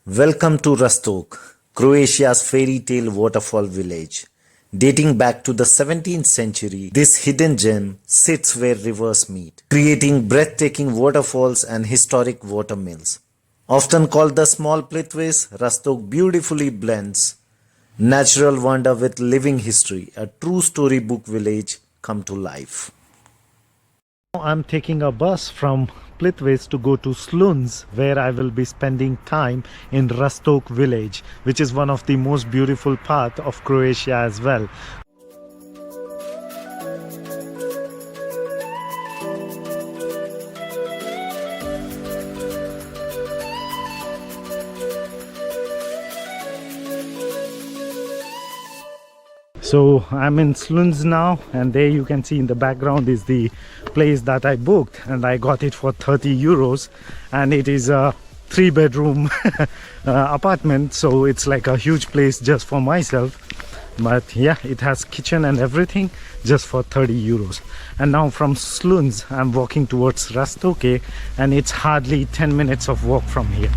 Welcome to Rastoke, Croatia's fairy tale waterfall village. Dating back to the 17th century, this hidden gem sits where rivers meet, creating breathtaking waterfalls and historic watermills. Often called the Small Plitvice, Rastoke beautifully blends natural wonder with living history, a true storybook village come to life. I'm taking a bus from Plitvice to go to Slunj, where I will be spending time in Rastoke village, which is one of the most beautiful parts of Croatia as well. So I'm in Slunj now, and there you can see in the background is the place that I booked, and I got it for 30 euros, and it is a 3-bedroom apartment, so it's like a huge place just for myself. But yeah, it has kitchen and everything just for 30 euros. And now from Slunj I'm walking towards Rastoke, and it's hardly 10 minutes of walk from here.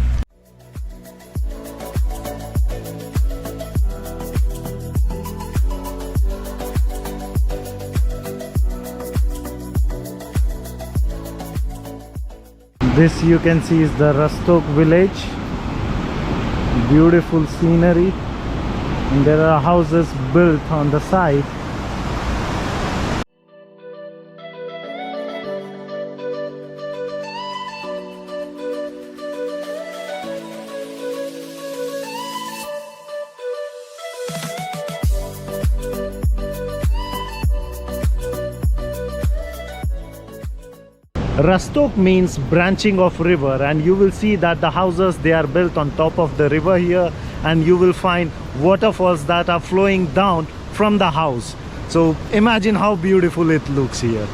This you can see is the Rastoke village. Beautiful scenery, and there are houses built on the side. Rastoke means branching of river, and you will see that the houses, they are built on top of the river here, and you will find waterfalls that are flowing down from the house. So imagine how beautiful it looks here.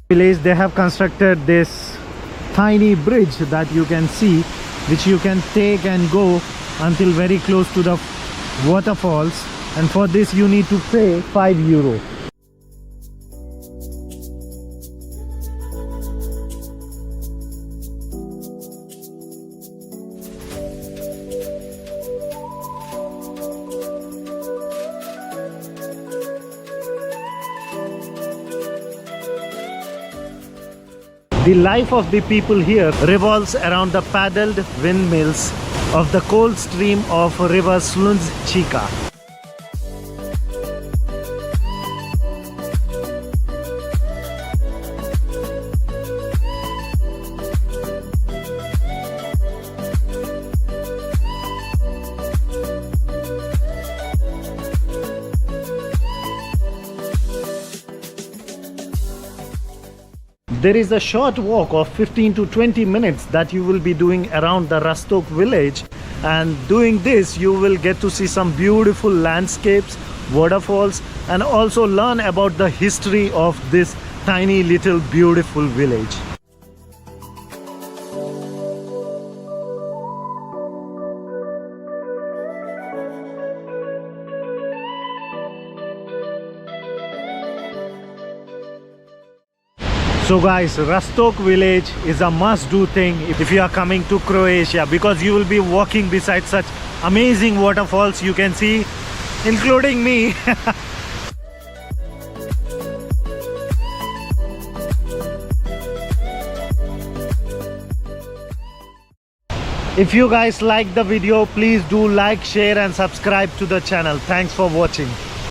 Village, they have constructed this tiny bridge that you can see, which you can take and go until very close to the waterfalls, and for this you need to pay 5 euro. The life of the people here revolves around the paddled windmills of the cold stream of river Slunj. There is a short walk of 15 to 20 minutes that you will be doing around the Rastoke village, and doing this you will get to see some beautiful landscapes, waterfalls, and also learn about the history of this tiny little beautiful village. So guys, Rastoke village is a must-do thing if you are coming to Croatia, because you will be walking beside such amazing waterfalls you can see, including me. If you guys like the video, please do like, share and subscribe to the channel. Thanks for watching.